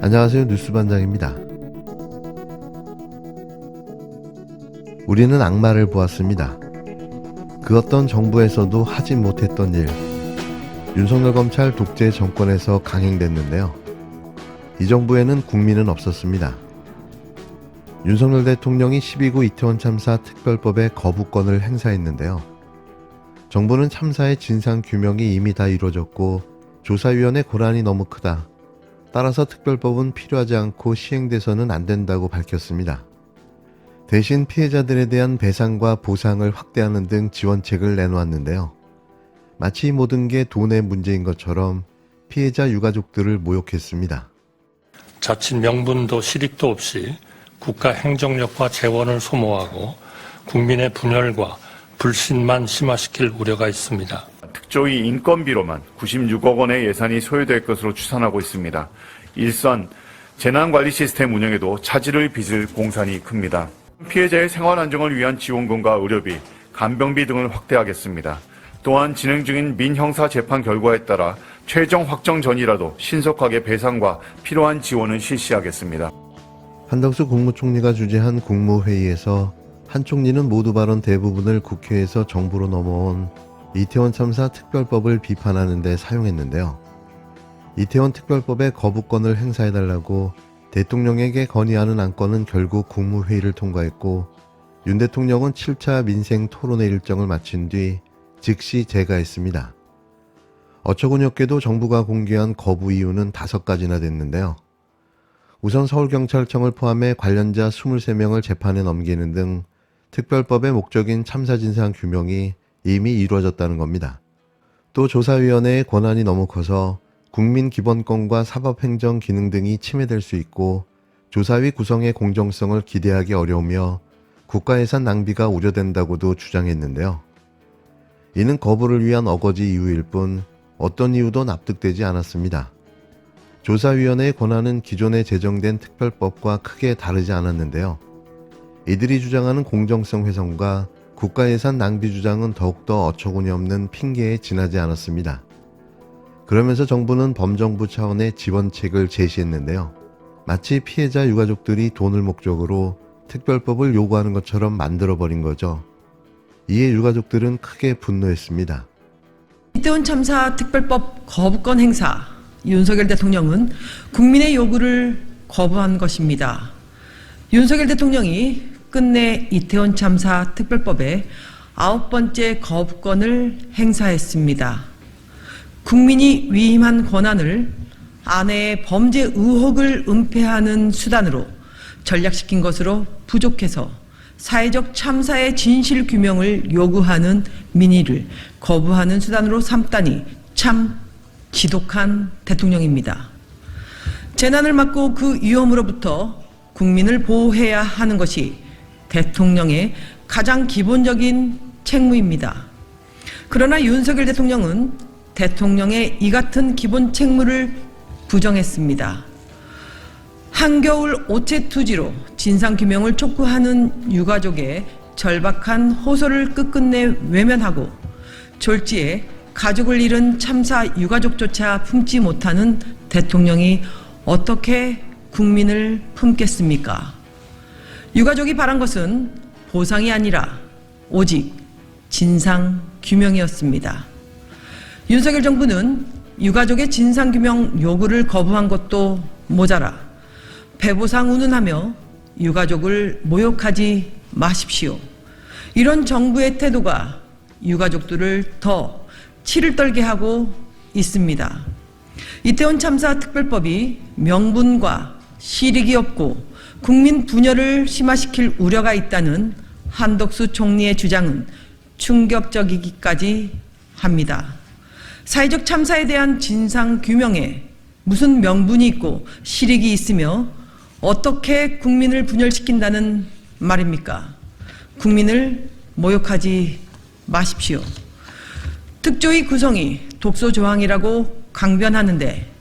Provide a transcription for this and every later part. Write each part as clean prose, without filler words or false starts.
안녕하세요. 뉴스반장입니다. 우리는 악마를 보았습니다. 그 어떤 정부에서도 하지 못했던 일. 윤석열 검찰 독재 정권에서 강행됐는데요. 이 정부에는 국민은 없었습니다. 윤석열 대통령이 12구 이태원 참사 특별법의 거부권을 행사했는데요. 정부는 참사의 진상규명이 이미 다 이루어졌고 조사위원회 고란이 너무 크다. 따라서 특별법은 필요하지 않고 시행돼서는 안 된다고 밝혔습니다. 대신 피해자들에 대한 배상과 보상을 확대하는 등 지원책을 내놓았는데요. 마치 이 모든 게 돈의 문제인 것처럼 피해자 유가족들을 모욕했습니다. 자칫 명분도 실익도 없이 국가 행정력과 재원을 소모하고 국민의 분열과 불신만 심화시킬 우려가 있습니다. 특조위 인건비로만 96억 원의 예산이 소요될 것으로 추산하고 있습니다. 일선 재난관리 시스템 운영에도 차질을 빚을 공산이 큽니다. 피해자의 생활 안정을 위한 지원금과 의료비, 간병비 등을 확대하겠습니다. 또한 진행 중인 민형사 재판 결과에 따라 최종 확정 전이라도 신속하게 배상과 필요한 지원을 실시하겠습니다. 한덕수 국무총리가 주재한 국무회의에서 한 총리는 모두 발언 대부분을 국회에서 정부로 넘어온 이태원 참사 특별법을 비판하는 데 사용했는데요. 이태원 특별법의 거부권을 행사해달라고 대통령에게 건의하는 안건은 결국 국무회의를 통과했고 윤 대통령은 7차 민생 토론회 일정을 마친 뒤 즉시 재가했습니다. 어처구니없게도 정부가 공개한 거부 이유는 5가지나 됐는데요. 우선 서울경찰청을 포함해 관련자 23명을 재판에 넘기는 등 특별법의 목적인 참사 진상 규명이 이미 이루어졌다는 겁니다. 또 조사위원회의 권한이 너무 커서 국민 기본권과 사법행정 기능 등이 침해될 수 있고 조사위 구성의 공정성을 기대하기 어려우며 국가예산 낭비가 우려된다고도 주장했는데요. 이는 거부를 위한 어거지 이유일 뿐 어떤 이유도 납득되지 않았습니다. 조사위원회의 권한은 기존에 제정된 특별법과 크게 다르지 않았는데요. 이들이 주장하는 공정성 훼손과 국가예산 낭비 주장은 더욱더 어처구니 없는 핑계에 지나지 않았습니다. 그러면서 정부는 범정부 차원의 지원책을 제시했는데요. 마치 피해자 유가족들이 돈을 목적으로 특별법을 요구하는 것처럼 만들어버린 거죠. 이에 유가족들은 크게 분노했습니다. 이태원 참사 특별법 거부권 행사, 윤석열 대통령은 국민의 요구를 거부한 것입니다. 윤석열 대통령이 끝내 이태원 참사 특별법의 9번째 거부권을 행사했습니다. 국민이 위임한 권한을 아내의 범죄 의혹을 은폐하는 수단으로 전략시킨 것으로 부족해서 사회적 참사의 진실 규명을 요구하는 민의를 거부하는 수단으로 삼다니 참 지독한 대통령입니다. 재난을 막고 그 위험으로부터 국민을 보호해야 하는 것이 대통령의 가장 기본적인 책무입니다. 그러나 윤석열 대통령은 대통령의 이 같은 기본 책무를 부정했습니다. 한겨울 오체투지로 진상규명을 촉구하는 유가족의 절박한 호소를 끝끝내 외면하고 졸지에 가족을 잃은 참사 유가족조차 품지 못하는 대통령이 어떻게 국민을 품겠습니까? 유가족이 바란 것은 보상이 아니라 오직 진상규명이었습니다. 윤석열 정부는 유가족의 진상규명 요구를 거부한 것도 모자라 배보상 운운하며 유가족을 모욕하지 마십시오. 이런 정부의 태도가 유가족들을 더 치를 떨게 하고 있습니다. 이태원 참사 특별법이 명분과 실익이 없고 국민 분열을 심화시킬 우려가 있다는 한덕수 총리의 주장은 충격적이기까지 합니다. 사회적 참사에 대한 진상 규명에 무슨 명분이 있고 실익이 있으며 어떻게 국민을 분열시킨다는 말입니까? 국민을 모욕하지 마십시오. 특조위 구성이 독소 조항이라고 강변하는데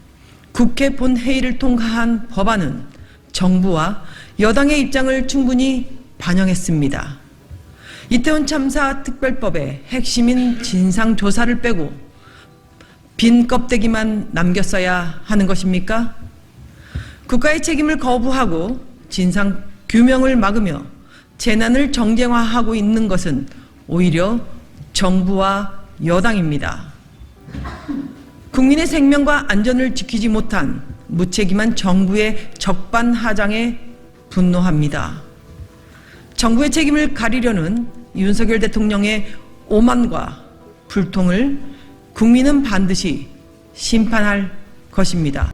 국회 본회의를 통과한 법안은 정부와 여당의 입장을 충분히 반영했습니다. 이태원 참사 특별법의 핵심인 진상조사를 빼고 빈 껍데기만 남겼어야 하는 것입니까? 국가의 책임을 거부하고 진상 규명을 막으며 재난을 정쟁화하고 있는 것은 오히려 정부와 여당입니다. 국민의 생명과 안전을 지키지 못한 무책임한 정부의 적반하장에 분노합니다. 정부의 책임을 가리려는 윤석열 대통령의 오만과 불통을 국민은 반드시 심판할 것입니다.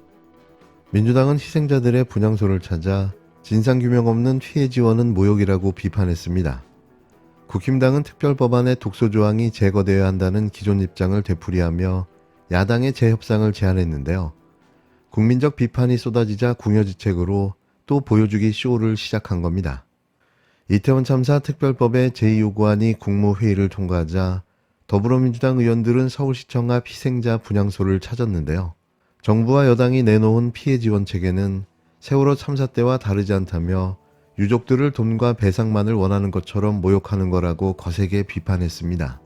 민주당은 희생자들의 분향소를 찾아 진상규명 없는 피해 지원은 모욕이라고 비판했습니다. 국힘당은 특별법안의 독소조항이 제거되어야 한다는 기존 입장을 되풀이하며 야당의 재협상을 제안했는데요. 국민적 비판이 쏟아지자 궁여지책으로 또 보여주기 쇼를 시작한 겁니다. 이태원 참사 특별법의 제2요구안이 국무회의를 통과하자 더불어민주당 의원들은 서울시청 앞 희생자 분향소를 찾았는데요. 정부와 여당이 내놓은 피해 지원 체계는 세월호 참사 때와 다르지 않다며 유족들을 돈과 배상만을 원하는 것처럼 모욕하는 거라고 거세게 비판했습니다.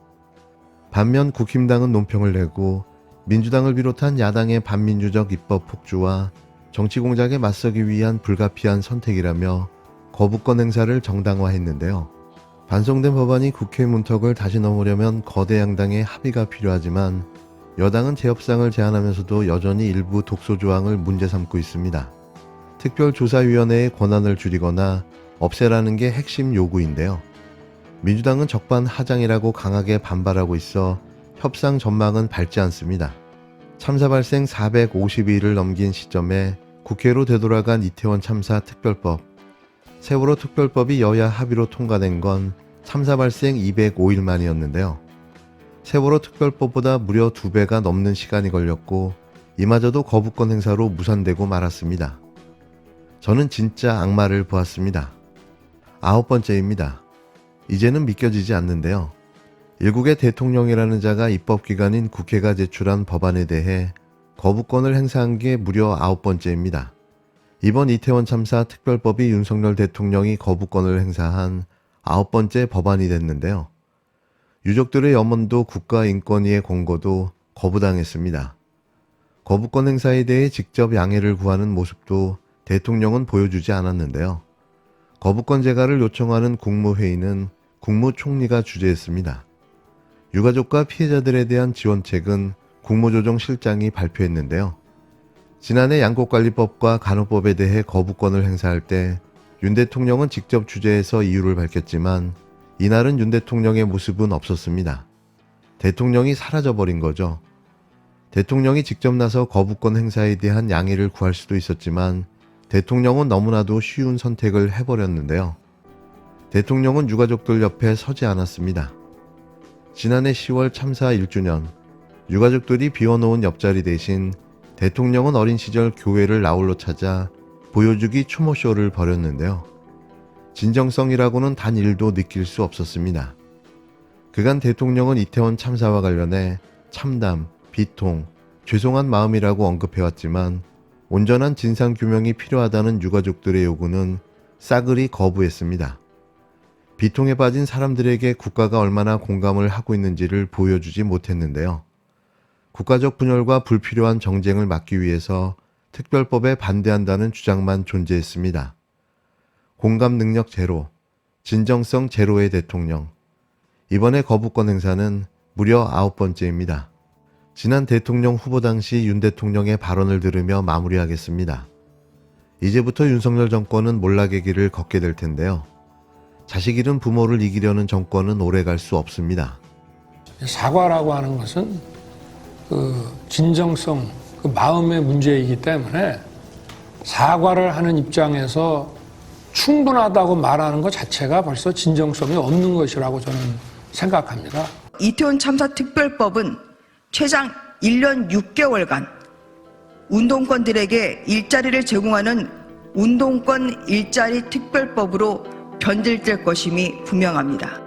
반면 국힘당은 논평을 내고 민주당을 비롯한 야당의 반민주적 입법 폭주와 정치 공작에 맞서기 위한 불가피한 선택이라며 거부권 행사를 정당화했는데요. 반송된 법안이 국회 문턱을 다시 넘으려면 거대 양당의 합의가 필요하지만 여당은 재협상을 제안하면서도 여전히 일부 독소 조항을 문제 삼고 있습니다. 특별조사위원회의 권한을 줄이거나 없애라는 게 핵심 요구인데요. 민주당은 적반하장이라고 강하게 반발하고 있어 협상 전망은 밝지 않습니다. 참사 발생 452일을 넘긴 시점에 국회로 되돌아간 이태원 참사 특별법. 세월호 특별법이 여야 합의로 통과된 건 참사 발생 205일 만이었는데요. 세월호 특별법보다 무려 2배가 넘는 시간이 걸렸고 이마저도 거부권 행사로 무산되고 말았습니다. 저는 진짜 악마를 보았습니다. 9번째입니다. 이제는 믿겨지지 않는데요. 일국의 대통령이라는 자가 입법기관인 국회가 제출한 법안에 대해 거부권을 행사한 게 무려 9번째입니다. 이번 이태원 참사 특별법이 윤석열 대통령이 거부권을 행사한 9번째 법안이 됐는데요. 유족들의 염원도 국가인권위의 권고도 거부당했습니다. 거부권 행사에 대해 직접 양해를 구하는 모습도 대통령은 보여주지 않았는데요. 거부권 제가를 요청하는 국무회의는 국무총리가 주재했습니다. 유가족과 피해자들에 대한 지원책은 국무조정실장이 발표했는데요. 지난해 양곡관리법과 간호법에 대해 거부권을 행사할 때 윤 대통령은 직접 주재해서 이유를 밝혔지만 이날은 윤 대통령의 모습은 없었습니다. 대통령이 사라져버린 거죠. 대통령이 직접 나서 거부권 행사에 대한 양해를 구할 수도 있었지만 대통령은 너무나도 쉬운 선택을 해버렸는데요. 대통령은 유가족들 옆에 서지 않았습니다. 지난해 10월 참사 1주년, 유가족들이 비워놓은 옆자리 대신 대통령은 어린 시절 교회를 나홀로 찾아 보여주기 추모쇼를 벌였는데요. 진정성이라고는 단 1도 느낄 수 없었습니다. 그간 대통령은 이태원 참사와 관련해 참담, 비통, 죄송한 마음이라고 언급해왔지만 온전한 진상규명이 필요하다는 유가족들의 요구는 싸그리 거부했습니다. 비통에 빠진 사람들에게 국가가 얼마나 공감을 하고 있는지를 보여주지 못했는데요. 국가적 분열과 불필요한 정쟁을 막기 위해서 특별법에 반대한다는 주장만 존재했습니다. 공감 능력 제로, 진정성 제로의 대통령. 이번에 거부권 행사는 무려 9번째입니다. 지난 대통령 후보 당시 윤 대통령의 발언을 들으며 마무리하겠습니다. 이제부터 윤석열 정권은 몰락의 길을 걷게 될 텐데요. 자식 잃은 부모를 이기려는 정권은 오래 갈 수 없습니다. 사과라고 하는 것은 진정성, 마음의 문제이기 때문에 사과를 하는 입장에서 충분하다고 말하는 것 자체가 벌써 진정성이 없는 것이라고 저는 생각합니다. 이태원 참사 특별법은 최장 1년 6개월간 운동권들에게 일자리를 제공하는 운동권 일자리 특별법으로 변질될 것임이 분명합니다.